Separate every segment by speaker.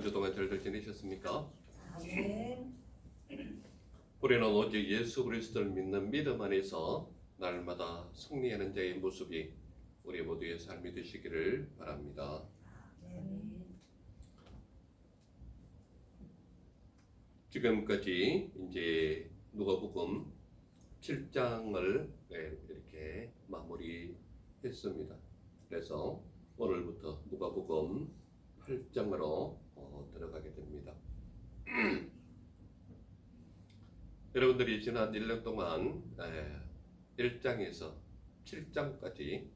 Speaker 1: 한 주 동안 잘들 지내셨습니까?
Speaker 2: 아멘.
Speaker 1: 우리는 오직 예수 그리스도를 믿는 믿음 안에서 날마다 승리하는 자의 모습이 우리 모두의 삶이 되시기를 바랍니다.
Speaker 2: 아멘.
Speaker 1: 지금까지 이제 누가복음 7장을 이렇게 마무리했습니다. 그래서 오늘부터 누가복음 8장으로 들어가게 됩니다. 여러분들이 지난 1년 동안 1장에서 7장까지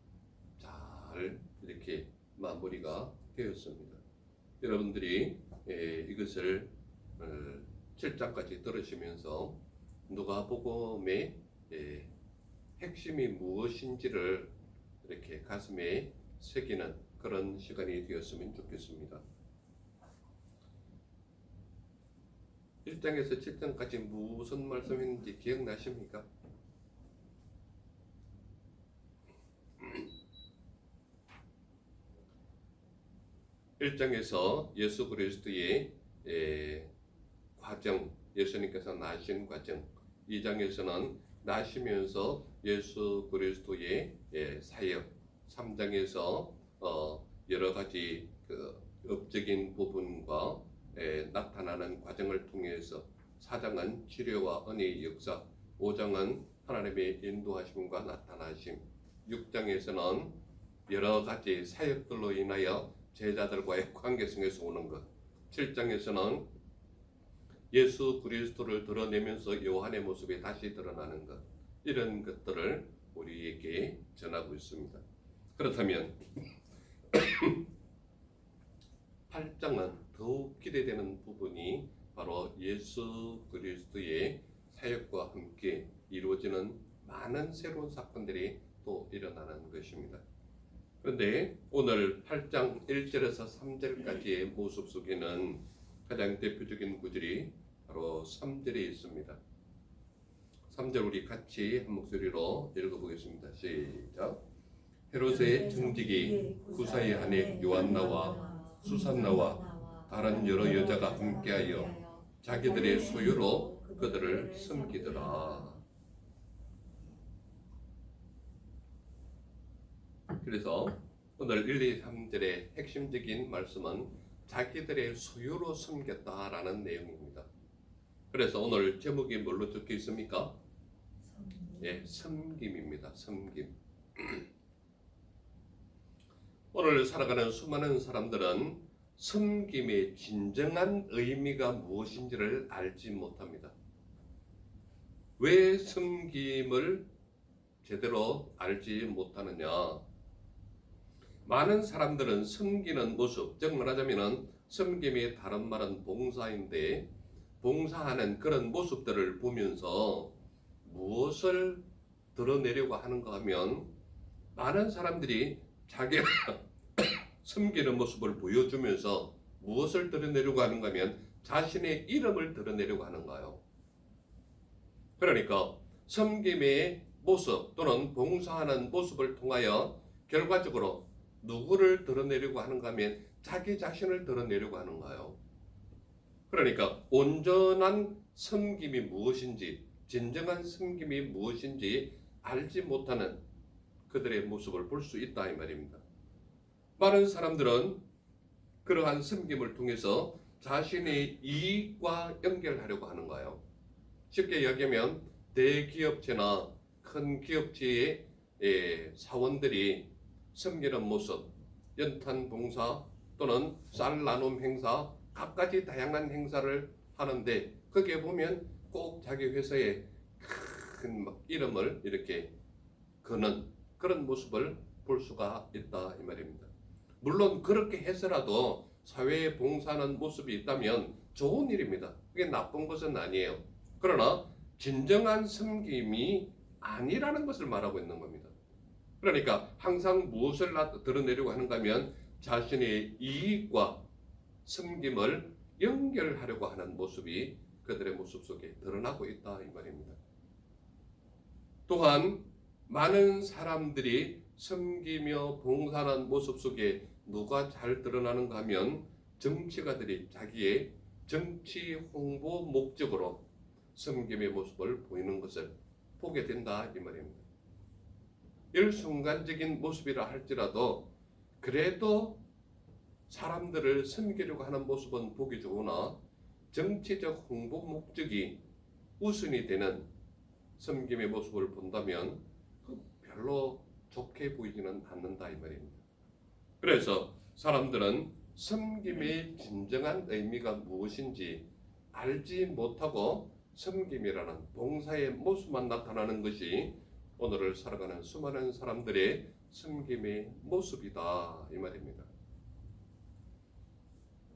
Speaker 1: 잘 이렇게 마무리가 되었습니다. 여러분들이 이것을 7장까지 들으시면서 누가복음의 핵심이 무엇인지를 이렇게 가슴에 새기는 그런 시간이 되었으면 좋겠습니다. 1장에서 7장까지 무슨 말씀인지 기억나십니까? 1장에서 예수 그리스도의 과정, 예수님께서 나신 과정, 2장에서는 나시면서 예수 그리스도의 사역, 3장에서 여러 가지 그 업적인 부분과 나타나는 과정을 통해서 4장은 치료와 은혜의 역사, 5장은 하나님의 인도하심과 나타나심, 6장에서는 여러 가지 사역들로 인하여 제자들과의 관계성에서 오는 것, 7장에서는 예수 그리스도를 드러내면서 요한의 모습이 다시 드러나는 것, 이런 것들을 우리에게 전하고 있습니다. 그렇다면 8장은 더욱 기대되는 부분이 바로 예수 그리스도의 사역과 함께 이루어지는 많은 새로운 사건들이 또 일어나는 것입니다. 그런데 오늘 8장 1절에서 3절까지의 모습 속에는 가장 대표적인 구절이 바로 3절에 있습니다. 3절 우리 같이 한 목소리로 읽어보겠습니다. 시작. 헤롯의 청지기 구사의 아내 요한나와 수산나와 다른 여러 여자가 함께하여 자기들의 소유로 그들을 섬기더라. 그래서 오늘 1, 2, 3절의 핵심적인 말씀은 자기들의 소유로 섬겼다라는 내용입니다. 그래서 오늘 제목이 뭘로 적혀 있습니까? 섬김입니다. 섬김. 오늘 살아가는 수많은 사람들은 섬김의 진정한 의미가 무엇인지를 알지 못합니다. 왜 섬김을 제대로 알지 못하느냐? 많은 사람들은 섬기는 모습, 즉 말하자면 섬김의 다른 말은 봉사인데 봉사하는 그런 모습들을 보면서 무엇을 드러내려고 하는가 하면 많은 사람들이 자기가 섬기는 모습을 보여주면서 무엇을 드러내려고 하는가 하면 자신의 이름을 드러내려고 하는가요? 그러니까 섬김의 모습 또는 봉사하는 모습을 통하여 결과적으로 누구를 드러내려고 하는가 하면 자기 자신을 드러내려고 하는가요? 그러니까 온전한 섬김이 무엇인지 진정한 섬김이 무엇인지 알지 못하는 그들의 모습을 볼 수 있다 이 말입니다. 많은 사람들은 그러한 섬김을 통해서 자신의 이익과 연결하려고 하는 거예요. 쉽게 이야기하면 대기업체나 큰 기업체의 사원들이 섬기는 모습, 연탄 봉사 또는 쌀 나눔 행사, 갖가지 다양한 행사를 하는데 거기에 보면 꼭 자기 회사의 큰 이름을 이렇게 거는 그런 모습을 볼 수가 있다 이 말입니다. 물론 그렇게 해서라도 사회에 봉사하는 모습이 있다면 좋은 일입니다. 그게 나쁜 것은 아니에요. 그러나 진정한 섬김이 아니라는 것을 말하고 있는 겁니다. 그러니까 항상 무엇을 드러내려고 하는가 하면 자신의 이익과 섬김을 연결하려고 하는 모습이 그들의 모습 속에 드러나고 있다 이 말입니다. 또한 많은 사람들이 섬기며 봉사하는 모습 속에 누가 잘 드러나는가 하면 정치가들이 자기의 정치 홍보 목적으로 섬김의 모습을 보이는 것을 보게 된다 이 말입니다. 일순간적인 모습이라 할지라도 그래도 사람들을 섬기려고 하는 모습은 보기 좋으나 정치적 홍보 목적이 우선이 되는 섬김의 모습을 본다면 별로 좋게 보이지는 않는다 이 말입니다. 그래서 사람들은 섬김의 진정한 의미가 무엇인지 알지 못하고 섬김이라는 봉사의 모습만 나타나는 것이 오늘을 살아가는 수많은 사람들의 섬김의 모습이다 이 말입니다.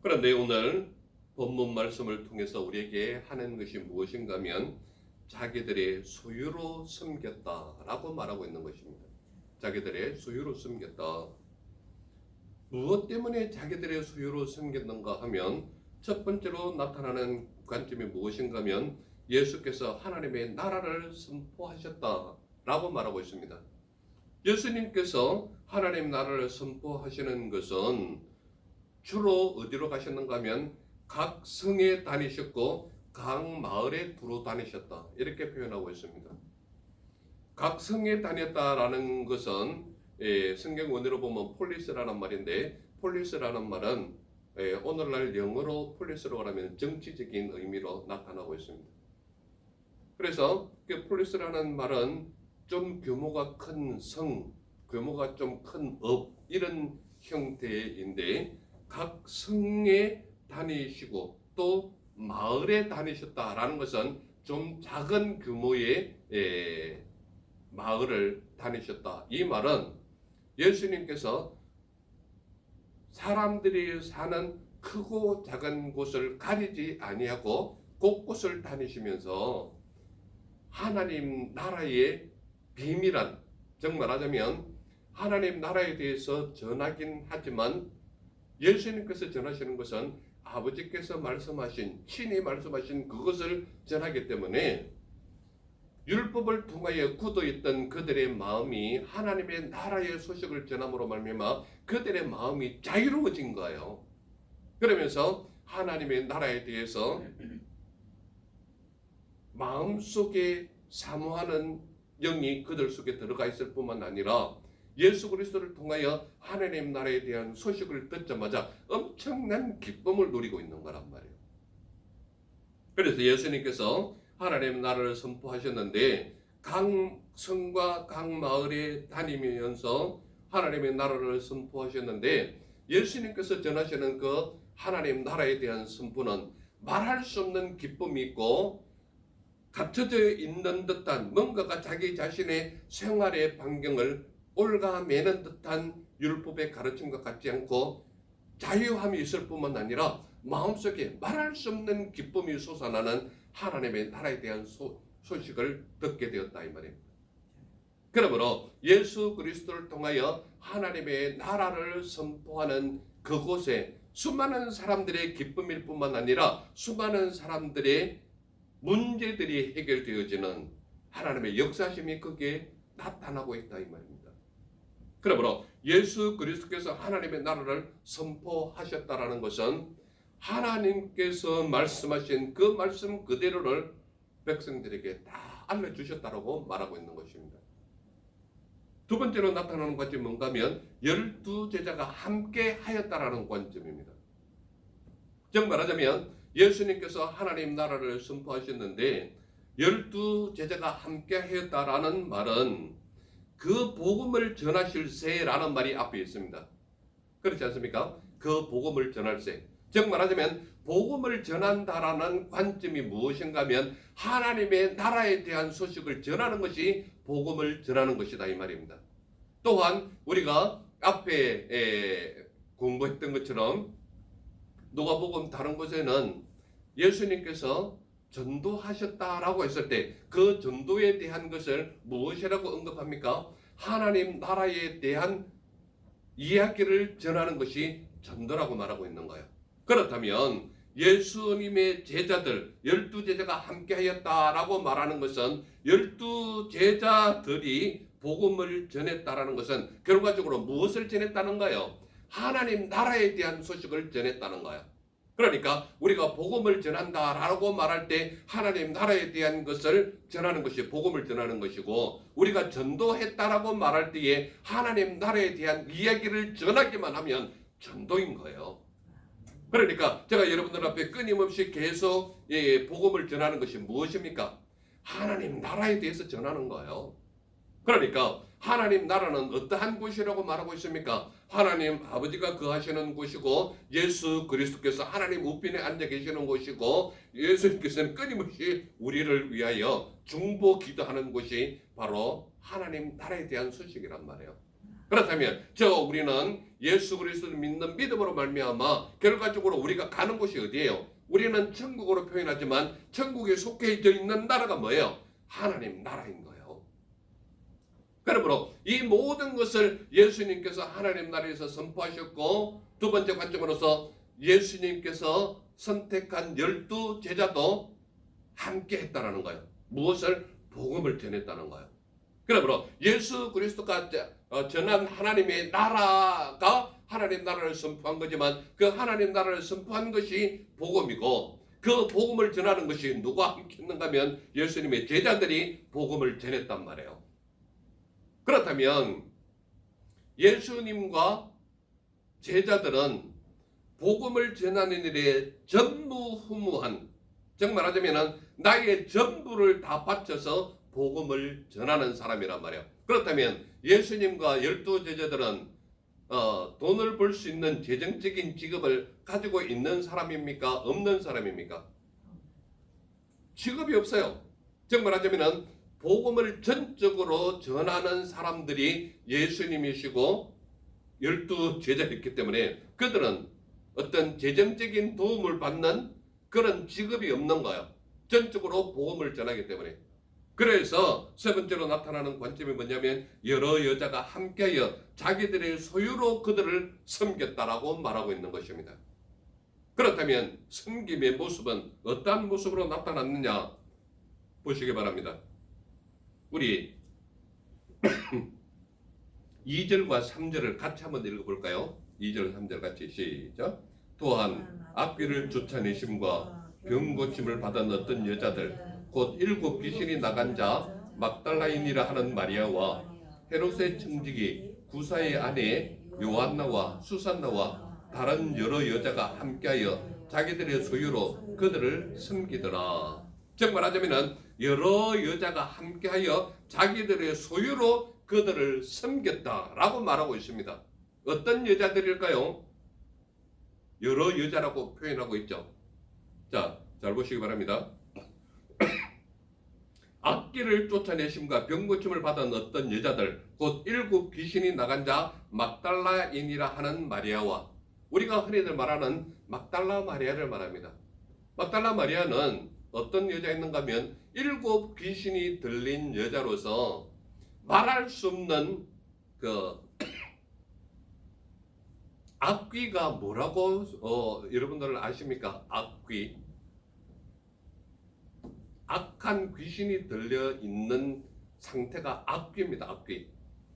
Speaker 1: 그런데 오늘 본문 말씀을 통해서 우리에게 하는 것이 무엇인가 하면 자기들의 소유로 섬겼다라고 말하고 있는 것입니다. 자기들의 소유로 섬겼다. 무엇 때문에 자기들의 소유로 섬겼는가 하면 첫 번째로 나타나는 관점이 무엇인가 하면 예수께서 하나님의 나라를 선포하셨다라고 말하고 있습니다. 예수님께서 하나님 나라를 선포하시는 것은 주로 어디로 가셨는가 하면 각 성에 다니셨고 각 마을에 두루 다니셨다 이렇게 표현하고 있습니다. 각 성에 다녔다라는 것은 성경 원어로 보면 폴리스라는 말인데 폴리스라는 말은 오늘날 영어로 폴리스로 하면 정치적인 의미로 나타나고 있습니다. 그래서 그 폴리스라는 말은 좀 규모가 큰 성, 규모가 좀 큰 업 이런 형태인데 각 성에 다니시고 또 마을에 다니셨다라는 것은 좀 작은 규모의 마을을 다니셨다. 이 말은 예수님께서 사람들이 사는 크고 작은 곳을 가리지 아니하고 곳곳을 다니시면서 하나님 나라의 비밀한, 정말 하자면 하나님 나라에 대해서 전하긴 하지만 예수님께서 전하시는 것은 아버지께서 말씀하신, 친히 말씀하신 그것을 전하기 때문에 율법을 통하여 굳어있던 그들의 마음이 하나님의 나라의 소식을 전함으로 말미암아 그들의 마음이 자유로워진 거예요. 그러면서 하나님의 나라에 대해서 마음속에 사모하는 영이 그들 속에 들어가 있을 뿐만 아니라 예수 그리스도를 통하여 하나님 나라에 대한 소식을 듣자마자 엄청난 기쁨을 누리고 있는 거란 말이에요. 그래서 예수님께서 하나님 나라를 선포하셨는데 각 성과 각 마을에 다니면서 하나님의 나라를 선포하셨는데 예수님께서 전하시는 그 하나님 나라에 대한 선포는 말할 수 없는 기쁨이 있고 갇혀져 있는 듯한 뭔가가 자기 자신의 생활의 반경을 올가매는 듯한 율법의 가르침과 같지 않고 자유함이 있을 뿐만 아니라 마음속에 말할 수 없는 기쁨이 솟아나는 하나님의 나라에 대한 소식을 듣게 되었다 이 말입니다. 그러므로 예수 그리스도를 통하여 하나님의 나라를 선포하는 그곳에 수많은 사람들의 기쁨일 뿐만 아니라 수많은 사람들의 문제들이 해결되어지는 하나님의 역사심이 거기에 나타나고 있다 이 말입니다. 그러므로 예수 그리스도께서 하나님의 나라를 선포하셨다라는 것은 하나님께서 말씀하신 그 말씀 그대로를 백성들에게 다 알려주셨다라고 말하고 있는 것입니다. 두 번째로 나타나는 관점이 뭔가 하면 12제자가 함께 하였다라는 관점입니다. 즉 말하자면 예수님께서 하나님 나라를 선포하셨는데 12제자가 함께 하였다라는 말은 그 복음을 전하실 새라는 말이 앞에 있습니다. 그렇지 않습니까? 그 복음을 전할 새. 즉 말하자면 복음을 전한다라는 관점이 무엇인가 하면 하나님의 나라에 대한 소식을 전하는 것이 복음을 전하는 것이다 이 말입니다. 또한 우리가 앞에 공부했던 것처럼 누가복음 다른 곳에는 예수님께서 전도하셨다라고 했을 때 그 전도에 대한 것을 무엇이라고 언급합니까? 하나님 나라에 대한 이야기를 전하는 것이 전도라고 말하고 있는 거예요. 그렇다면 예수님의 제자들 12제자가 함께 하였다라고 말하는 것은 12제자들이 복음을 전했다라는 것은 결과적으로 무엇을 전했다는가요? 하나님 나라에 대한 소식을 전했다는 거야. 그러니까 우리가 복음을 전한다라고 말할 때 하나님 나라에 대한 것을 전하는 것이 복음을 전하는 것이고, 우리가 전도했다라고 말할 때에 하나님 나라에 대한 이야기를 전하기만 하면 전도인 거예요. 그러니까 제가 여러분들 앞에 끊임없이 계속 복음을 전하는 것이 무엇입니까? 하나님 나라에 대해서 전하는 거예요. 그러니까 하나님 나라는 어떠한 곳이라고 말하고 있습니까? 하나님 아버지가 거하시는 곳이고, 예수 그리스도께서 하나님 우편에 앉아 계시는 곳이고, 예수님께서는 끊임없이 우리를 위하여 중보 기도하는 곳이 바로 하나님 나라에 대한 소식이란 말이에요. 그렇다면 우리는 예수 그리스도를 믿는 믿음으로 말미암아 결과적으로 우리가 가는 곳이 어디예요? 우리는 천국으로 표현하지만 천국에 속해져 있는 나라가 뭐예요? 하나님 나라인 거예요. 그러므로 이 모든 것을 예수님께서 하나님 나라에서 선포하셨고, 두 번째 관점으로서 예수님께서 선택한 12 제자도 함께 했다라는 거예요. 무엇을? 복음을 전했다는 거예요. 그러므로 예수 그리스도가 전한 하나님의 나라가 하나님 나라를 선포한 거지만, 그 하나님 나라를 선포한 것이 복음이고, 그 복음을 전하는 것이 누가 함께 했는가 하면 예수님의 제자들이 복음을 전했단 말이에요. 그렇다면 예수님과 제자들은 복음을 전하는 일에 전무후무한, 정말 하자면 나의 전부를 다 바쳐서 복음을 전하는 사람이란 말이에요. 그렇다면 예수님과 12 제자들은 돈을 벌 수 있는 재정적인 직업을 가지고 있는 사람입니까? 없는 사람입니까? 직업이 없어요. 정말 하자면 복음을 전적으로 전하는 사람들이 예수님이시고 12 제자였기 때문에 그들은 어떤 재정적인 도움을 받는 그런 직업이 없는 거예요. 전적으로 복음을 전하기 때문에. 그래서 세 번째로 나타나는 관점이 뭐냐면, 여러 여자가 함께하여 자기들의 소유로 그들을 섬겼다라고 말하고 있는 것입니다. 그렇다면 섬김의 모습은 어떠한 모습으로 나타났느냐 보시기 바랍니다. 우리 2절과 3절을 같이 한번 읽어볼까요? 2절 3절 같이 시작. 또한 악귀를 쫓아내심과 병 고침을 받은 어떤 여자들, 곧 7 귀신이 나간 자 막달라인이라 하는 마리아와 헤롯의 청지기 구사의 아내 요한나와 수산나와 다른 여러 여자가 함께하여 자기들의 소유로 그들을 섬기더라. 정말 하자면 여러 여자가 함께하여 자기들의 소유로 그들을 섬겼다라고 말하고 있습니다. 어떤 여자들일까요? 여러 여자라고 표현하고 있죠. 자, 잘 보시기 바랍니다. 악귀를 쫓아내심과 병고침을 받은 어떤 여자들, 곧 7 귀신이 나간 자 막달라인이라 하는 마리아와, 우리가 흔히들 말하는 막달라 마리아를 말합니다. 막달라 마리아는 어떤 여자였는가 하면 7 귀신이 들린 여자로서 말할 수 없는 악귀가 뭐라고 여러분들 아십니까? 악귀. 악한 귀신이 들려 있는 상태가 악귀입니다. 악귀.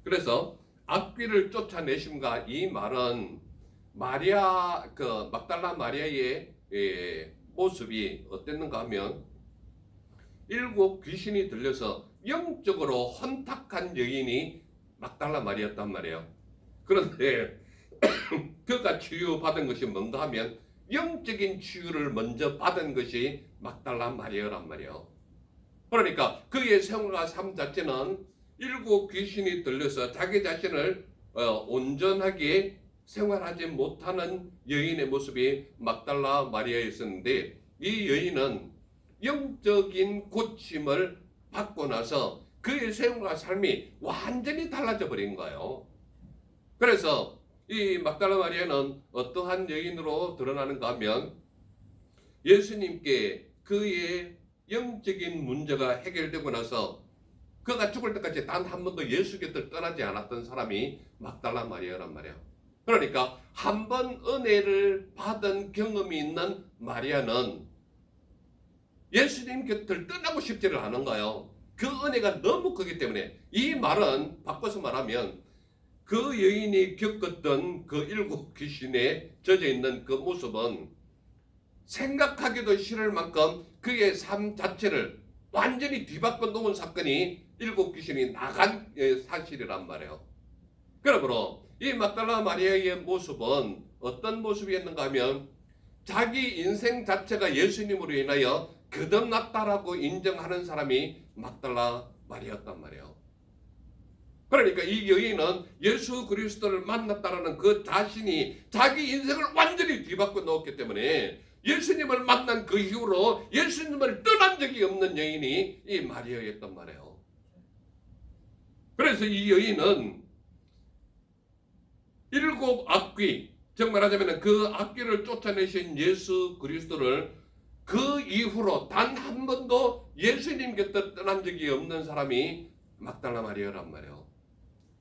Speaker 1: 그래서 악귀를 쫓아내심과 이 말은 마리아 막달라 마리아의 모습이 어땠는가 하면 7 귀신이 들려서 영적으로 혼탁한 여인이 막달라 마리아였단 말이에요. 그런데 그가 치유받은 것이 뭔가 하면 영적인 치유를 먼저 받은 것이 막달라 마리아란 말이에요. 그러니까 그의 생활과 삶 자체는 7 귀신이 들려서 자기 자신을 온전하게 생활하지 못하는 여인의 모습이 막달라 마리아였었는데, 이 여인은 영적인 고침을 받고 나서 그의 생활과 삶이 완전히 달라져 버린 거예요. 그래서 이 막달라 마리아는 어떠한 여인으로 드러나는가 하면, 예수님께 그의 영적인 문제가 해결되고 나서 그가 죽을 때까지 단 한 번도 예수 곁을 떠나지 않았던 사람이 막달라 마리아란 말이야. 그러니까 한 번 은혜를 받은 경험이 있는 마리아는 예수님 곁을 떠나고 싶지를 않은 거예요. 그 은혜가 너무 크기 때문에. 이 말은 바꿔서 말하면 그 여인이 겪었던 그 7 귀신에 젖어 있는 그 모습은 생각하기도 싫을 만큼 그의 삶 자체를 완전히 뒤바꿔 놓은 사건이 7 귀신이 나간 사실이란 말이에요. 그러므로 이 막달라 마리아의 모습은 어떤 모습이었는가 하면 자기 인생 자체가 예수님으로 인하여 거듭났다라고 인정하는 사람이 막달라 마리아였단 말이에요. 그러니까 이 여인은 예수 그리스도를 만났다라는 그 자신이 자기 인생을 완전히 뒤바꿔 놓았기 때문에 예수님을 만난 그 이후로 예수님을 떠난 적이 없는 여인이 이 마리아였단 말이에요. 그래서 이 여인은 7 악귀, 정말 하자면 그 악귀를 쫓아내신 예수 그리스도를 그 이후로 단 한 번도 예수님 곁을 떠난 적이 없는 사람이 막달라 마리아란 말이에요.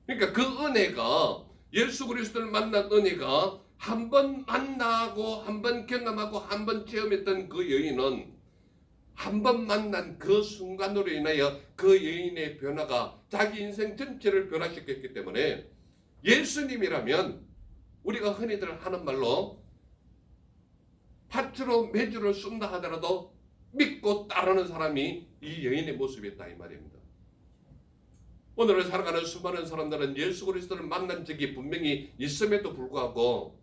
Speaker 1: 그러니까 그 은혜가, 예수 그리스도를 만난 은혜가 한 번 만나고 한 번 경험하고 한 번 체험했던 그 여인은 한 번 만난 그 순간으로 인하여 그 여인의 변화가 자기 인생 전체를 변화시켰기 때문에 예수님이라면 우리가 흔히들 하는 말로 팥으로 메주를 쏜다 하더라도 믿고 따르는 사람이 이 여인의 모습이었다 이 말입니다. 오늘을 살아가는 수많은 사람들은 예수 그리스도를 만난 적이 분명히 있음에도 불구하고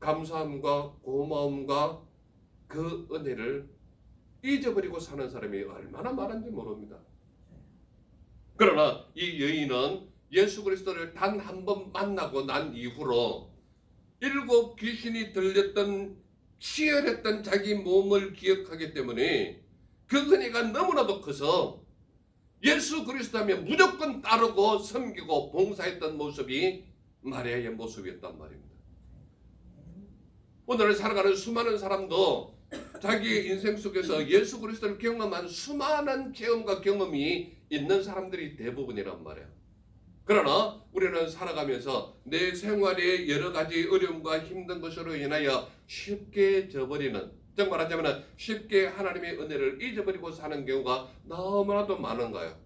Speaker 1: 감사함과 고마움과 그 은혜를 잊어버리고 사는 사람이 얼마나 많은지 모릅니다. 그러나 이 여인은 예수 그리스도를 단 한 번 만나고 난 이후로 7 귀신이 들렸던 치열했던 자기 몸을 기억하기 때문에 그 은혜가 너무나도 커서 예수 그리스도 하면 무조건 따르고 섬기고 봉사했던 모습이 마리아의 모습이었단 말입니다. 오늘 살아가는 수많은 사람도 자기의 인생 속에서 예수 그리스도를 경험한 수많은 체험과 경험이 있는 사람들이 대부분이란 말이에요. 그러나 우리는 살아가면서 내 생활에 여러 가지 어려움과 힘든 것으로 인하여 쉽게 져버리는, 정말 하자면 쉽게 하나님의 은혜를 잊어버리고 사는 경우가 너무나도 많은 거예요.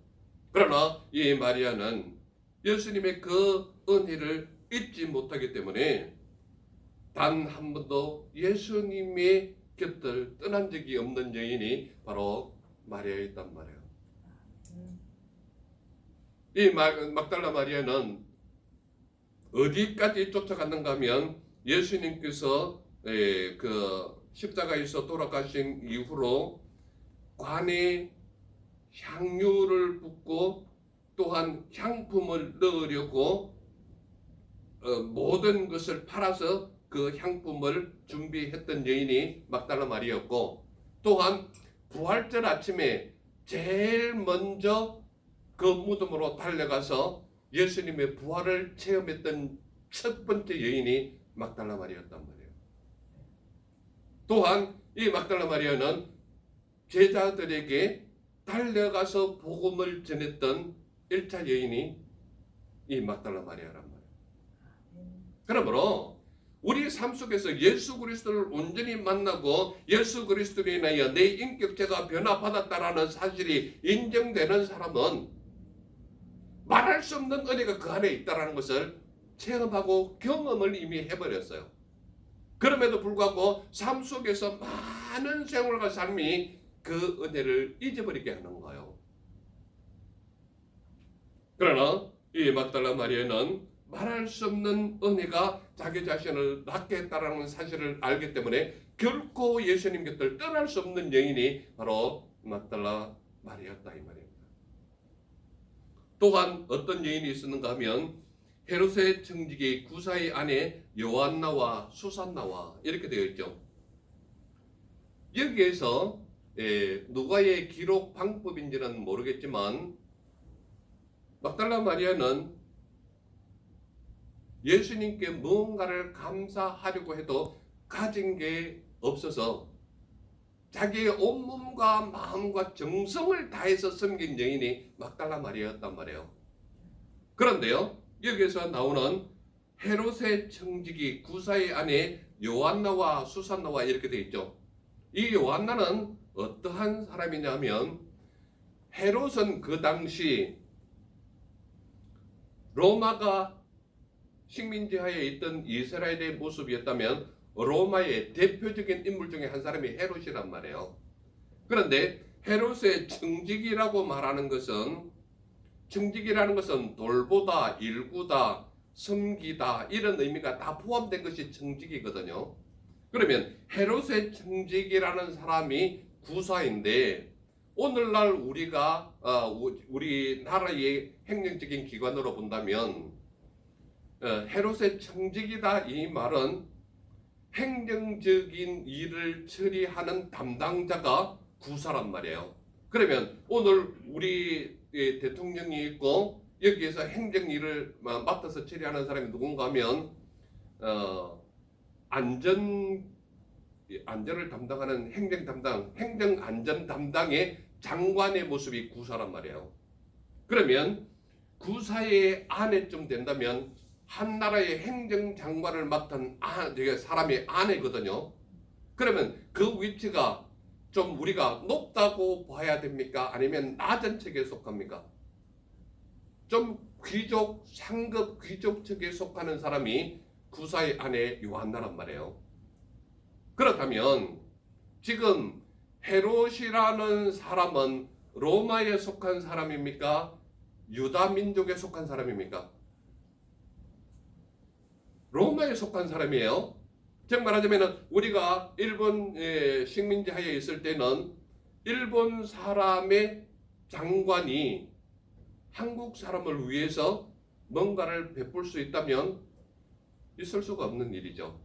Speaker 1: 그러나 이 마리아는 예수님의 그 은혜를 잊지 못하기 때문에 단 한 번도 예수님의 곁을 떠난 적이 없는 여인이 바로 마리아였단 말이에요. 이 막달라 마리아는 어디까지 쫓아갔는가 하면 예수님께서 그 십자가에서 돌아가신 이후로 관에 향유를 붓고 또한 향품을 넣으려고 모든 것을 팔아서 그 향품을 준비했던 여인이 막달라 마리아였고, 또한 부활절 아침에 제일 먼저 그 무덤으로 달려가서 예수님의 부활을 체험했던 첫 번째 여인이 막달라 마리아였단 말이에요. 또한 이 막달라 마리아는 제자들에게 달려가서 복음을 전했던 1차 여인이 이 막달라 마리아란 말이에요. 그러므로 우리 삶 속에서 예수 그리스도를 온전히 만나고 예수 그리스도로 인하여 내 인격체가 변화받았다라는 사실이 인정되는 사람은 말할 수 없는 은혜가 그 안에 있다는 것을 체험하고 경험을 이미 해버렸어요. 그럼에도 불구하고 삶 속에서 많은 생활과 삶이 그 은혜를 잊어버리게 하는 거예요. 그러나 이 막달라 마리아는 말할 수 없는 은혜가 자기 자신을 낫게 했다는 사실을 알기 때문에 결코 예수님 곁을 떠날 수 없는 여인이 바로 막달라 마리아였다 이 말입니다. 또한 어떤 여인이 있었는가 하면 헤롯의 청지기 구사의 아내 요한나와 수산나와 이렇게 되어 있죠. 여기에서 누가의 기록 방법인지는 모르겠지만 막달라 마리아는 예수님께 무언가를 감사하려고 해도 가진 게 없어서 자기의 온몸과 마음과 정성을 다해서 섬긴 여인이 막달라 마리아였단 말이에요. 그런데요, 여기에서 나오는 헤롯의 청지기 구사의 아내 요한나와 수산나와 이렇게 되어 있죠. 이 요한나는 어떠한 사람이냐면 헤롯은 그 당시 로마가 식민지하에 있던 이스라엘의 모습이었다면 로마의 대표적인 인물 중에 한 사람이 헤롯이란 말이에요. 그런데 헤롯의 청직이라고 말하는 것은, 청직이라는 것은 돌보다, 일구다, 섬기다 이런 의미가 다 포함된 것이 청직이거든요. 그러면 헤롯의 청직이라는 사람이 구사인데, 오늘날 우리가 우리나라의 행정적인 기관으로 본다면 헤롯의 청직이다 이 말은 행정적인 일을 처리하는 담당자가 구사란 말이에요. 그러면 오늘 우리 대통령이 있고 여기에서 행정 일을 맡아서 처리하는 사람이 누군가 하면 안전을 담당하는 행정 담당, 행정 안전 담당의 장관의 모습이 구사란 말이에요. 그러면 구사의 아내쯤 된다면 한 나라의 행정장관을 맡은 사람의 아내거든요. 그러면 그 위치가 좀 우리가 높다고 봐야 됩니까? 아니면 낮은 척에 속합니까? 좀 귀족, 상급 귀족 척에 속하는 사람이 구사의 아내 요한나란 말이에요. 그렇다면 지금 헤롯이라는 사람은 로마에 속한 사람입니까? 유다 민족에 속한 사람입니까? 로마에 속한 사람이에요. 즉 말하자면 우리가 일본 식민지 하에 있을 때는 일본 사람의 장관이 한국 사람을 위해서 뭔가를 베풀 수 있다면 있을 수가 없는 일이죠.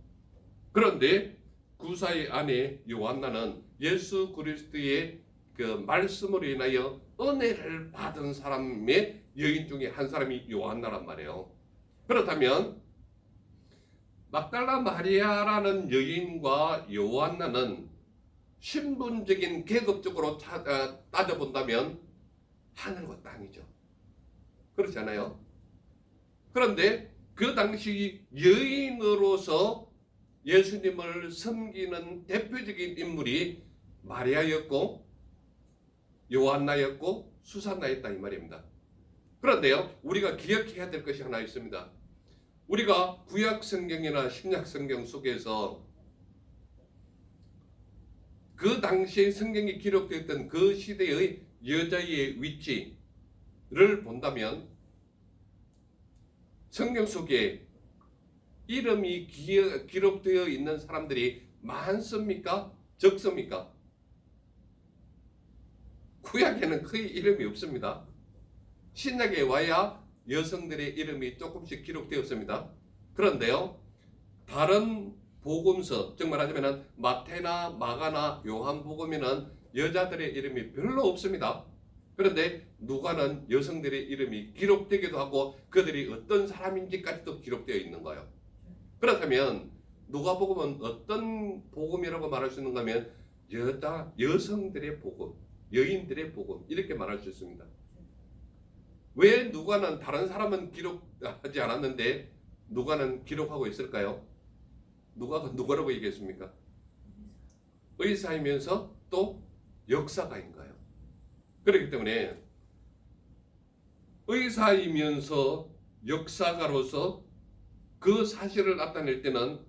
Speaker 1: 그런데 구사의 아내 요한나는 예수 그리스도의 그 말씀으로 인하여 은혜를 받은 사람의 여인 중에 한 사람이 요한나란 말이에요. 그렇다면 막달라 마리아라는 여인과 요한나는 신분적인 계급적으로 따져본다면 하늘과 땅이죠. 그렇지 않아요? 그런데 그 당시 여인으로서 예수님을 섬기는 대표적인 인물이 마리아였고 요한나였고 수산나였다 이 말입니다. 그런데요, 우리가 기억해야 될 것이 하나 있습니다. 우리가 구약 성경이나 신약 성경 속에서 그 당시에 성경이 기록되었던 그 시대의 여자의 위치를 본다면 성경 속에 이름이 기록되어 있는 사람들이 많습니까? 적습니까? 구약에는 거의 이름이 없습니다. 신약에 와야 여성들의 이름이 조금씩 기록되었습니다. 그런데요, 다른 복음서, 즉 말하자면 마태나 마가나 요한복음에는 여자들의 이름이 별로 없습니다. 그런데 누가는 여성들의 이름이 기록되기도 하고 그들이 어떤 사람인지까지도 기록되어 있는 거예요. 그렇다면 누가복음은 어떤 복음이라고 말할 수 있는가 하면 여성들의 복음, 여인들의 복음 이렇게 말할 수 있습니다. 왜 누가는 다른 사람은 기록하지 않았는데 누가는 기록하고 있을까요? 누가가 누구라고 얘기했습니까? 의사이면서 또 역사가인 거예요. 그렇기 때문에 의사이면서 역사가로서 그 사실을 나타낼 때는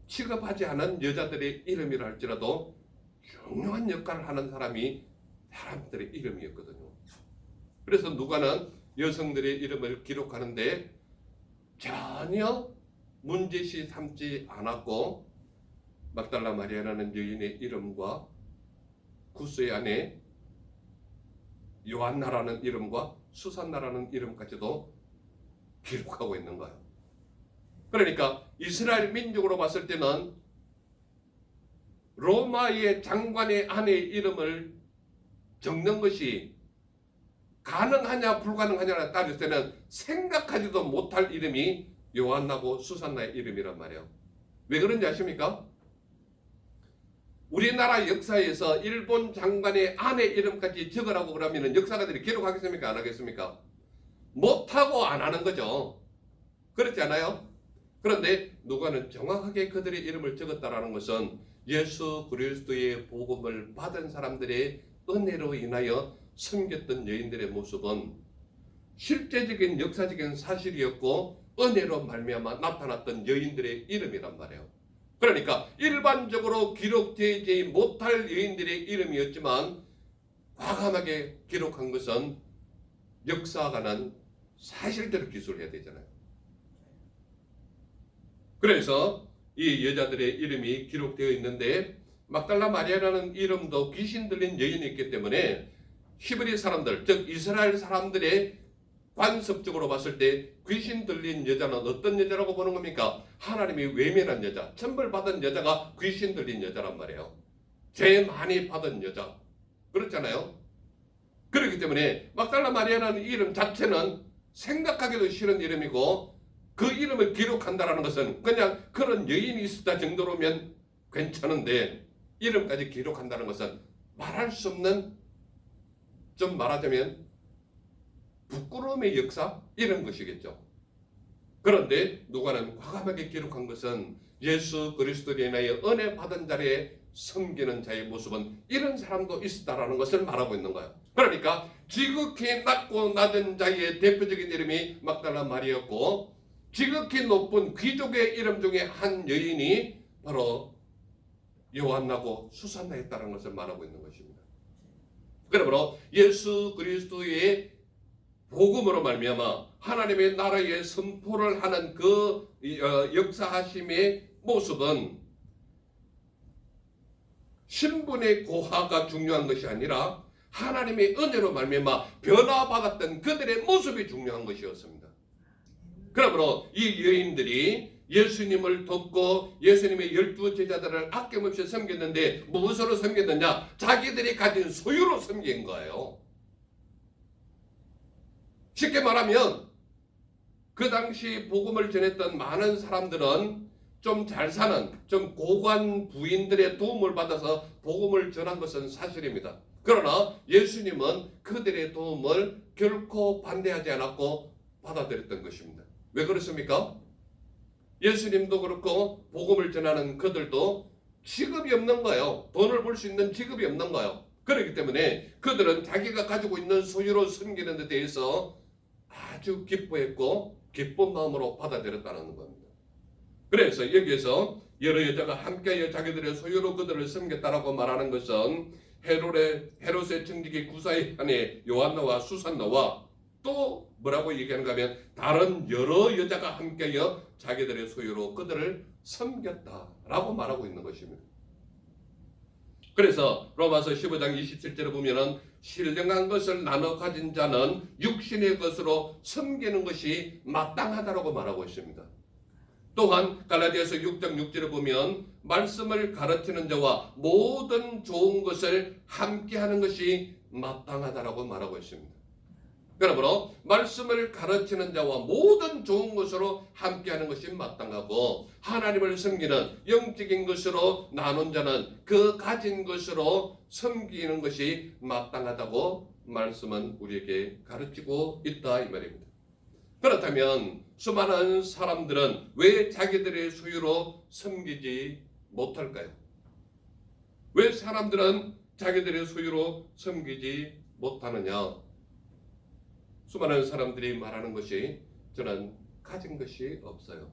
Speaker 1: 취급하지 않은 여자들의 이름이라 할지라도 중요한 역할을 하는 사람들의 이름이었거든요. 그래서 누가는 여성들의 이름을 기록하는데 전혀 문제시 삼지 않았고 막달라 마리아라는 여인의 이름과 구스의 아내 요한나라는 이름과 수산나라는 이름까지도 기록하고 있는 거예요. 그러니까 이스라엘 민족으로 봤을 때는 로마의 장관의 아내의 이름을 적는 것이 가능하냐 불가능하냐를 따질 때는 생각하지도 못할 이름이 요한나고 수산나의 이름이란 말이에요. 왜 그런지 아십니까? 우리나라 역사에서 일본 장관의 아내 이름까지 적으라고 그러면 역사가들이 기록하겠습니까? 안 하겠습니까? 못하고 안 하는 거죠. 그렇지 않아요? 그런데 누가는 정확하게 그들의 이름을 적었다라는 것은 예수 그리스도의 복음을 받은 사람들의 은혜로 인하여 섬겼던 여인들의 모습은 실제적인 역사적인 사실이었고 은혜로 말미암아 나타났던 여인들의 이름이란 말이에요. 그러니까 일반적으로 기록되지 못할 여인들의 이름이었지만 과감하게 기록한 것은 역사가는 사실대로 기술해야 되잖아요. 그래서 이 여자들의 이름이 기록되어 있는데 막달라 마리아라는 이름도 귀신 들린 여인이 있기 때문에 히브리 사람들, 즉 이스라엘 사람들의 관습적으로 봤을 때 귀신 들린 여자는 어떤 여자라고 보는 겁니까? 하나님이 외면한 여자, 천벌 받은 여자가 귀신 들린 여자란 말이에요. 죄 많이 받은 여자. 그렇잖아요. 그렇기 때문에 막달라 마리아라는 이름 자체는 생각하기도 싫은 이름이고 그 이름을 기록한다는 것은 그냥 그런 여인이 있었다 정도로면 괜찮은데 이름까지 기록한다는 것은 말할 수 없는, 좀 말하자면 부끄러움의 역사 이런 것이겠죠. 그런데 누가는 과감하게 기록한 것은 예수 그리스도로 인하여 은혜 받은 자리에 섬기는 자의 모습은 이런 사람도 있었다라는 것을 말하고 있는 거예요. 그러니까 지극히 낮고 낮은 자의 대표적인 이름이 막달라 마리아였고 지극히 높은 귀족의 이름 중에 한 여인이 바로 요한나고 수산나였다는 것을 말하고 있는 것입니다. 그러므로 예수 그리스도의 복음으로 말미암아 하나님의 나라의 선포를 하는 그 역사하심의 모습은 신분의 고하가 중요한 것이 아니라 하나님의 은혜로 말미암아 변화받았던 그들의 모습이 중요한 것이었습니다. 그러므로 이 여인들이 예수님을 돕고 예수님의 12 제자들을 아낌없이 섬겼는데 무엇으로 섬겼느냐? 자기들이 가진 소유로 섬긴 거예요. 쉽게 말하면 그 당시 복음을 전했던 많은 사람들은 좀 잘 사는 좀 고관 부인들의 도움을 받아서 복음을 전한 것은 사실입니다. 그러나 예수님은 그들의 도움을 결코 반대하지 않았고 받아들였던 것입니다. 왜 그렇습니까? 예수님도 그렇고 복음을 전하는 그들도 직업이 없는 거예요. 돈을 벌 수 있는 직업이 없는 거예요. 그렇기 때문에 그들은 자기가 가지고 있는 소유로 섬기는 데 대해서 아주 기뻐했고 기쁜 마음으로 받아들였다는 겁니다. 그래서 여기에서 여러 여자가 함께하여 자기들의 소유로 그들을 섬겼다라고 말하는 것은 헤롯의 청지기 구사의 아내 요한나와 수산나와 또 뭐라고 얘기하는가 하면 다른 여러 여자가 함께하여 자기들의 소유로 그들을 섬겼다라고 말하고 있는 것입니다. 그래서 로마서 15장 27절에 보면은 신령한 것을 나눠 가진 자는 육신의 것으로 섬기는 것이 마땅하다라고 말하고 있습니다. 또한 갈라디아서 6장 6절에 보면 말씀을 가르치는 자와 모든 좋은 것을 함께하는 것이 마땅하다라고 말하고 있습니다. 그러므로 말씀을 가르치는 자와 모든 좋은 것으로 함께하는 것이 마땅하고 하나님을 섬기는 영적인 것으로 나눈 자는 그 가진 것으로 섬기는 것이 마땅하다고 말씀은 우리에게 가르치고 있다 이 말입니다. 그렇다면 수많은 사람들은 왜 자기들의 소유로 섬기지 못할까요? 왜 사람들은 자기들의 소유로 섬기지 못하느냐? 수많은 사람들이 말하는 것이 저는 가진 것이 없어요.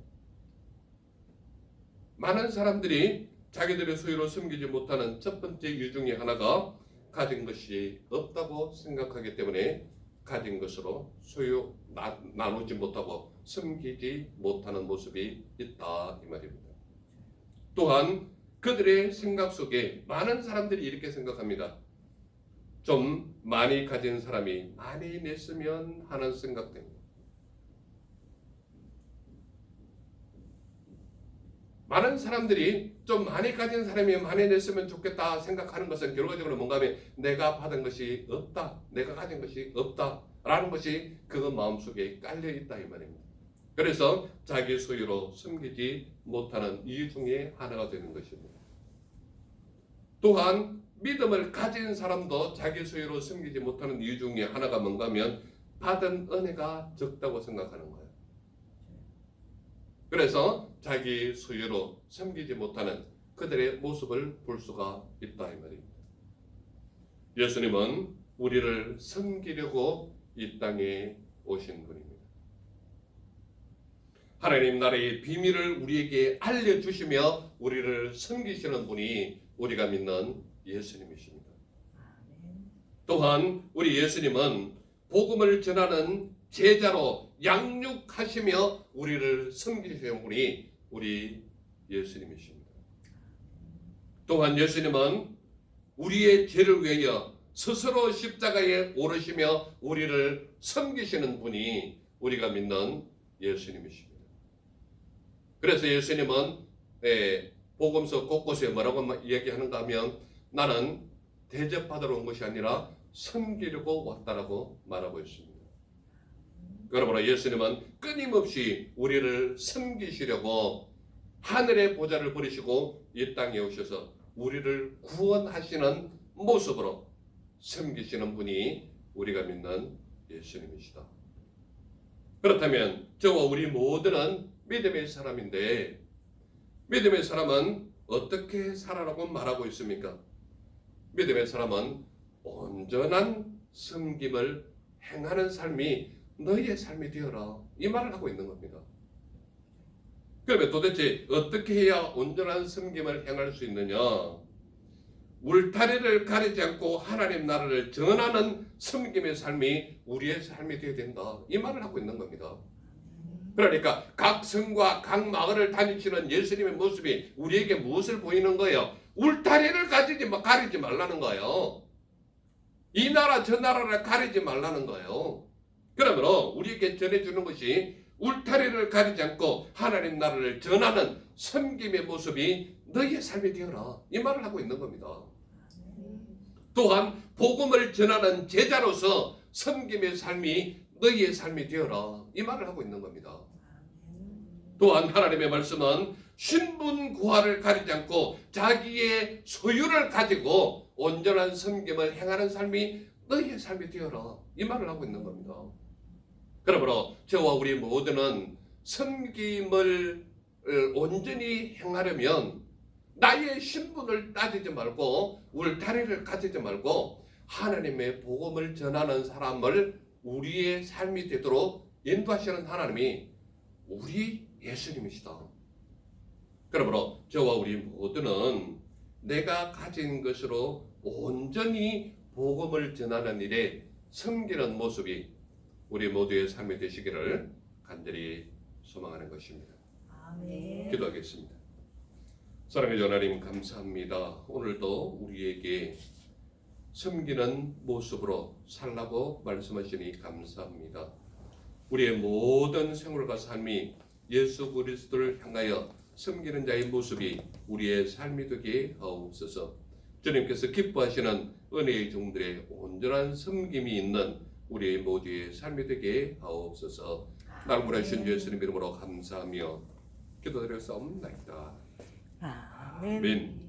Speaker 1: 많은 사람들이 자기들의 소유로 섬기지 못하는 첫 번째 이유 중에 하나가 가진 것이 없다고 생각하기 때문에 가진 것으로 소유 나누지 못하고 섬기지 못하는 모습이 있다 이 말입니다. 또한 그들의 생각 속에 많은 사람들이 이렇게 생각합니다. 좀 많이 가진 사람이 많이 냈으면 하는 생각 때문에 많은 사람들이 좀 많이 가진 사람이 많이 냈으면 좋겠다 생각하는 것은 결과적으로 뭔가 하면 내가 받은 것이 없다, 내가 가진 것이 없다 라는 것이 그 마음속에 깔려 있다 이 말입니다. 그래서 자기 소유로 섬기지 못하는 이유 중에 하나가 되는 것입니다. 또한 믿음을 가진 사람도 자기 소유로 섬기지 못하는 이유 중에 하나가 뭔가 하면 받은 은혜가 적다고 생각하는 거예요. 그래서 자기 소유로 섬기지 못하는 그들의 모습을 볼 수가 있다 이 말입니다. 예수님은 우리를 섬기려고 이 땅에 오신 분입니다. 하나님 나라의 비밀을 우리에게 알려주시며 우리를 섬기시는 분이 우리가 믿는 예수님이십니다. 또한 우리 예수님은 복음을 전하는 제자로 양육하시며 우리를 섬기시는 분이 우리 예수님이십니다. 또한 예수님은 우리의 죄를 위하여 스스로 십자가에 오르시며 우리를 섬기시는 분이 우리가 믿는 예수님이십니다. 그래서 예수님은 복음서 곳곳에 뭐라고 이야기하는가 하면 나는 대접받으러 온 것이 아니라 섬기려고 왔다라고 말하고 있습니다. 그러므로 예수님은 끊임없이 우리를 섬기시려고 하늘의 보좌를 버리시고 이 땅에 오셔서 우리를 구원하시는 모습으로 섬기시는 분이 우리가 믿는 예수님이시다. 그렇다면 저와 우리 모두는 믿음의 사람인데 믿음의 사람은 어떻게 살아라고 말하고 있습니까? 믿음의 사람은 온전한 섬김을 행하는 삶이 너희의 삶이 되어라 이 말을 하고 있는 겁니다. 그러면 도대체 어떻게 해야 온전한 섬김을 행할 수 있느냐? 울타리를 가리지 않고 하나님 나라를 전하는 섬김의 삶이 우리의 삶이 되어야 된다 이 말을 하고 있는 겁니다. 그러니까 각 성과 각 마을을 다니시는 예수님의 모습이 우리에게 무엇을 보이는 거예요? 울타리를 가리지 말라는 거예요. 이 나라 저 나라를 가리지 말라는 거예요. 그러므로 우리에게 전해주는 것이 울타리를 가리지 않고 하나님 나라를 전하는 섬김의 모습이 너희의 삶이 되어라 이 말을 하고 있는 겁니다. 또한 복음을 전하는 제자로서 섬김의 삶이 너희의 삶이 되어라 이 말을 하고 있는 겁니다. 또한 하나님의 말씀은 신분구하를 가리지 않고 자기의 소유를 가지고 온전한 섬김을 행하는 삶이 너희의 삶이 되어라 이 말을 하고 있는 겁니다. 그러므로 저와 우리 모두는 섬김을 온전히 행하려면 나의 신분을 따지지 말고 울타리를 가지지 말고 하나님의 복음을 전하는 사람을 우리의 삶이 되도록 인도하시는 하나님이 우리 예수님이시다. 그러므로 저와 우리 모두는 내가 가진 것으로 온전히 복음을 전하는 일에 섬기는 모습이 우리 모두의 삶이 되시기를 간절히 소망하는 것입니다.
Speaker 2: 아멘.
Speaker 1: 기도하겠습니다. 사랑의 주 하나님 감사합니다. 오늘도 우리에게 섬기는 모습으로 살라고 말씀하시니 감사합니다. 우리의 모든 생활과 삶이 예수 그리스도를 향하여 섬기는 자의 모습이 우리의 삶이 되게 하옵소서. 주님께서 기뻐하시는 은혜의 종들의 온전한 섬김이 있는 우리의 모두의 삶이 되게 하옵소서. 나를 구하신 예수님 이름으로 감사하며 기도드렸사옵나이다.
Speaker 3: 아멘.
Speaker 1: 아멘.